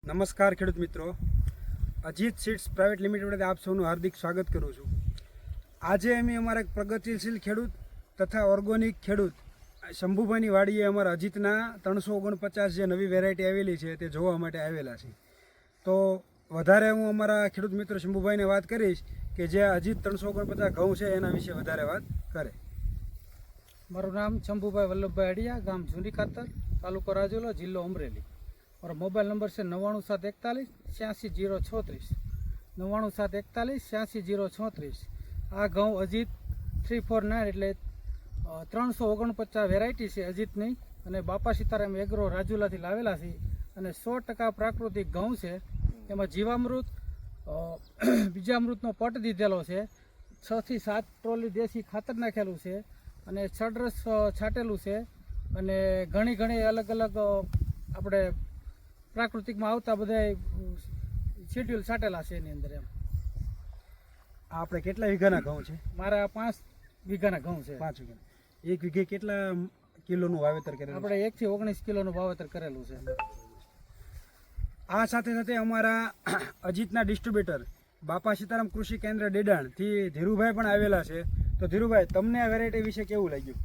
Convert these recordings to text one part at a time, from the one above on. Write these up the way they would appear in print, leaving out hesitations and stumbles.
નમસ્કાર ખેડૂત મિત્રો, અજીત સીડ્સ પ્રાઇવેટ લિમિટેડ આપ સૌનું હાર્દિક સ્વાગત કરું છું। આજે અમે અમારા એક પ્રગતિશીલ ખેડૂત તથા ઓર્ગોનિક ખેડૂત શંભુભાઈની વાડીએ અમારા અજીતના 349 જે નવી વેરાયટી આવેલી છે તે જોવા માટે આવેલા છે। તો વધારે હું અમારા ખેડૂત મિત્ર શંભુભાઈને વાત કરીશ કે જે અજીત 349 ઘઉં છે એના વિશે વધારે વાત કરે। મારું નામ શંભુભાઈ વલ્લભભાઈ અડિયા, ગામ જૂની ખાતર, તાલુકો રાજુલા, જિલ્લો અમરેલી। મારો મોબાઈલ નંબર છે 99741 86036 99741 86036। આ ઘઉં અજીત 349 એટલે 349 વેરાયટી છે અજીતની, અને બાપા સીતારામ એગ્રો રાજુલાથી લાવેલા છે, અને 100% પ્રાકૃતિક ઘઉં છે। એમાં જીવામૃત બીજામૃતનો પટ દીધેલો છે, 6 થી 7 ટ્રોલી દેશી ખાતર નાખેલું છે, અને છડરસ છાંટેલું છે, અને ઘણી અલગ અલગ આપણે પ્રાકૃતિકમાં આવતા બધા શેડ્યુલ છાંટેલા છે એની અંદર। એમ આપણે કેટલા વીઘાના ઘઉં છે? મારા 5 વીઘાના ઘઉં છે। 5 વીઘા। 1 વીઘે કેટલા કિલોનું વાવેતર કરેલું? આપણે 1 થી 19 કિલોનું વાવેતર કરેલું છે। આ સાથે સાથે અમારા અજીતના ડિસ્ટ્રીબ્યુટર બાપા સીતારામ કૃષિ કેન્દ્ર ડેડાણથી ધીરુભાઈ પણ આવેલા છે। તો ધીરુભાઈ, તમને આ વેરાયટી વિશે કેવું લાગ્યું?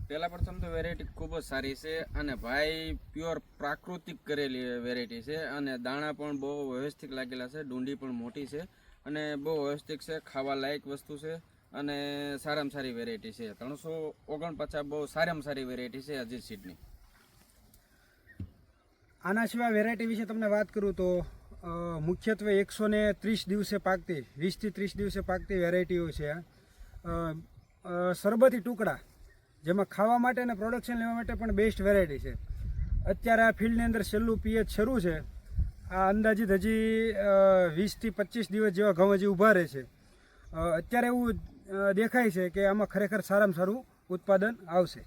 પહેલા પ્રથમ તો વેરાયટી ખૂબ જ સારી છે, અને ભાઈ પ્યોર પ્રાકૃતિક કરેલી વેરાયટી છે, અને દાણા પણ બહુ વ્યવસ્થિત લાગેલા છે, ડુંડી પણ મોટી છે, અને બહુ વ્યવસ્થિત છે, ખાવા લાયક વસ્તુ છે, અને સારામાં સારી વેરાયટી છે। 349 બહુ સારામાં સારી વેરાયટી છે અજીત સીડની। આના સિવાય વેરાયટી વિશે તમને વાત કરું તો મુખ્યત્વે 130 દિવસે પાકતી, 20 થી 30 દિવસે પાકતી વેરાયટીઓ છે। સરબતી ટુકડા જેમાં ખાવા માટે અને પ્રોડક્શન લેવા માટે પણ બેસ્ટ વેરાયટી છે। અત્યારે આ ફિલ્ડની અંદર છેલ્લું પીએચ શરૂ છે। આ અંદાજિત હજી 20 થી 25 દિવસ જેવા ઘઉં હજી ઊભા રહે છે। અત્યારે એવું દેખાય છે કે આમાં ખરેખર સારામાં સારું ઉત્પાદન આવશે।